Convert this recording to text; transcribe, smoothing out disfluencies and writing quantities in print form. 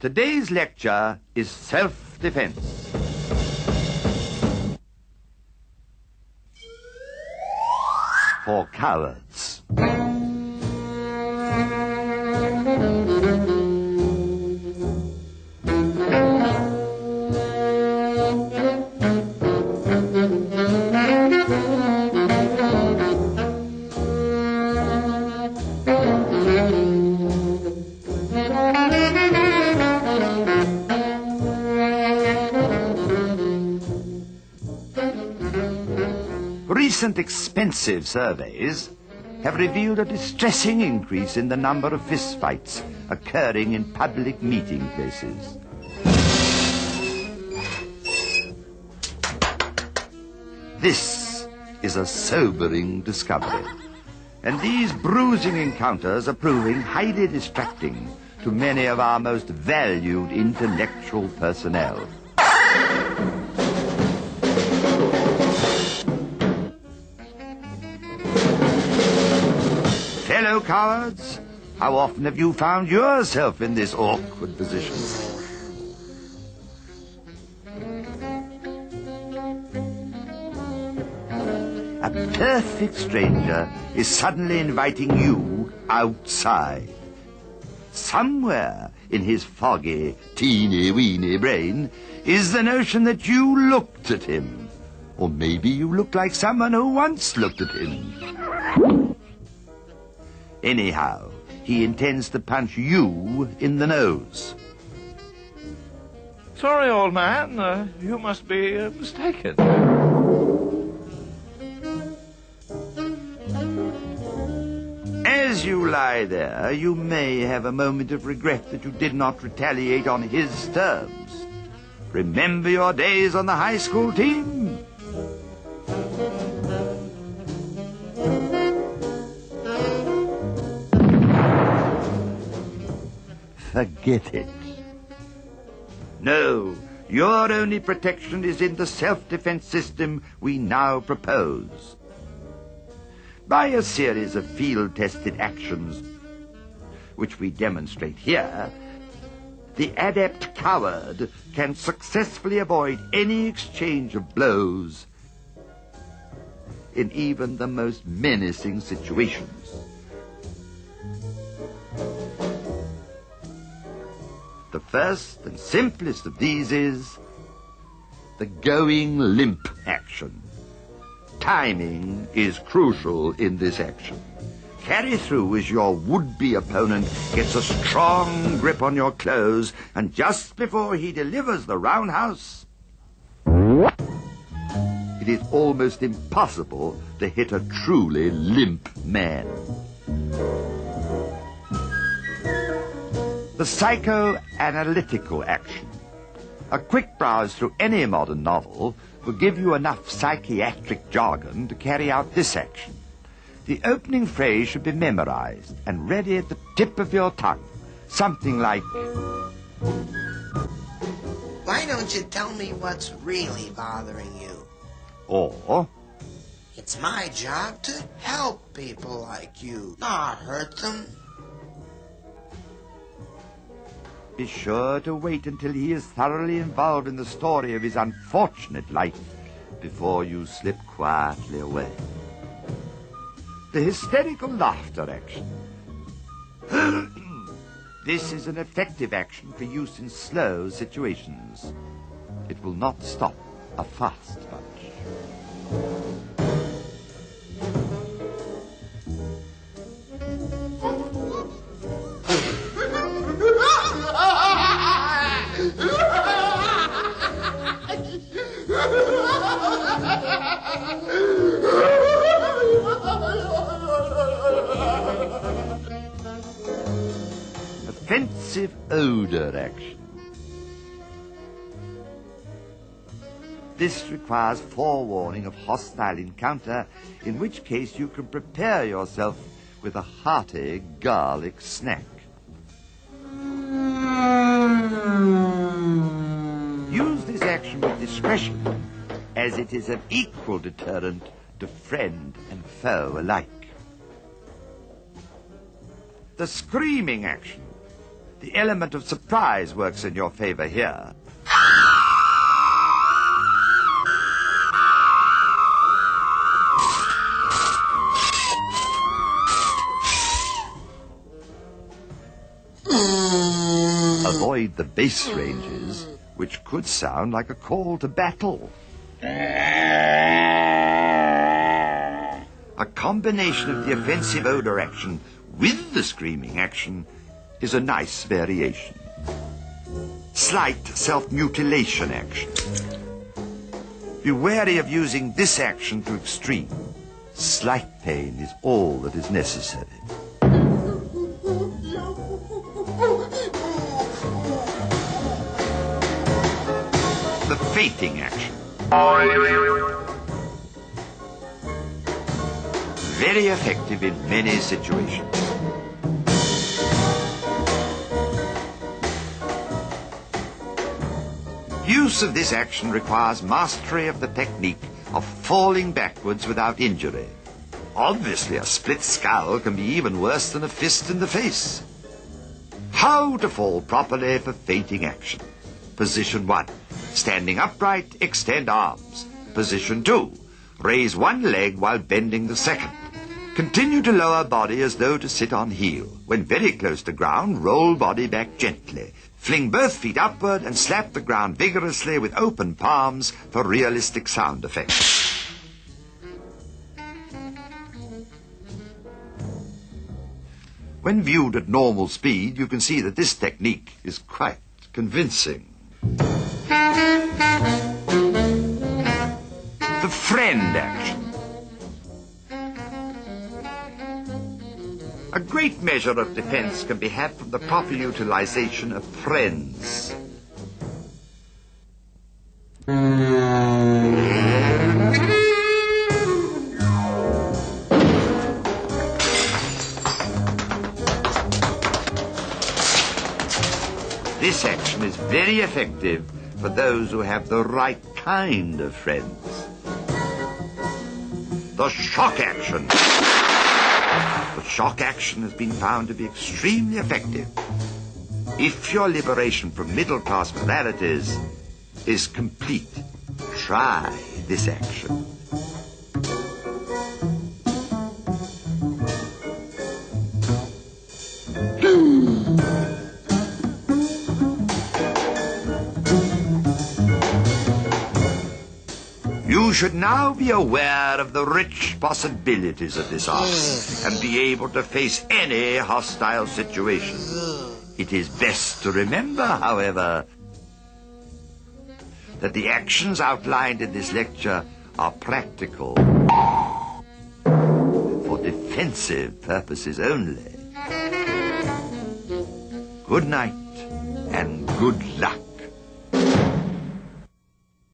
Today's lecture is self-defense. For cowards. Recent expensive surveys have revealed a distressing increase in the number of fistfights occurring in public meeting places. This is a sobering discovery, and these bruising encounters are proving highly distracting to many of our most valued intellectual personnel. Fellow cowards, how often have you found yourself in this awkward position? A perfect stranger is suddenly inviting you outside. Somewhere in his foggy, teeny-weeny brain is the notion that you looked at him. Or maybe you look like someone who once looked at him. Anyhow, he intends to punch you in the nose. Sorry, old man, you must be mistaken. As you lie there, you may have a moment of regret that you did not retaliate on his terms. Remember your days on the high school team? Forget it. No, your only protection is in the self-defense system we now propose. By a series of field-tested actions, which we demonstrate here, the adept coward can successfully avoid any exchange of blows in even the most menacing situations. The first and simplest of these is the going limp action. Timing is crucial in this action. Carry through as your would-be opponent gets a strong grip on your clothes, and just before he delivers the roundhouse, it is almost impossible to hit a truly limp man. The psychoanalytical action. A quick browse through any modern novel will give you enough psychiatric jargon to carry out this action. The opening phrase should be memorized and ready at the tip of your tongue. Something like, "Why don't you tell me what's really bothering you?" Or, "It's my job to help people like you, not hurt them." be sure to wait until he is thoroughly involved in the story of his unfortunate life before you slip quietly away. The hysterical laughter action. This is an effective action for use in slow situations. It will not stop a fast punch. Offensive odor action. This requires forewarning of hostile encounter, in which case you can prepare yourself with a hearty garlic snack. Use this action with discretion, as it is an equal deterrent to friend and foe alike. The screaming action. The element of surprise works in your favor here. Avoid the bass ranges, which could sound like a call to battle. A combination of the offensive odor action with the screaming action is a nice variation. Slight self-mutilation action. Be wary of using this action to extreme. Slight pain is all that is necessary. The fainting action. Very effective in many situations. Use of this action requires mastery of the technique of falling backwards without injury. Obviously, a split skull can be even worse than a fist in the face. How to fall properly for fainting action. Position 1. Standing upright, extend arms. Position 2. Raise one leg while bending the second. Continue to lower body as though to sit on heel. When very close to ground, roll body back gently. Fling both feet upward and slap the ground vigorously with open palms for realistic sound effects. When viewed at normal speed, you can see that this technique is quite convincing. The friend action. A great measure of defense can be had from the proper utilization of friends. This action is very effective for those who have the right kind of friends. The shock action. The shock action has been found to be extremely effective. If your liberation from middle-class moralities is complete, try this action. You should now be aware of the rich possibilities of this art and be able to face any hostile situation. It is best to remember, however, that the actions outlined in this lecture are practical for defensive purposes only. Good night and good luck.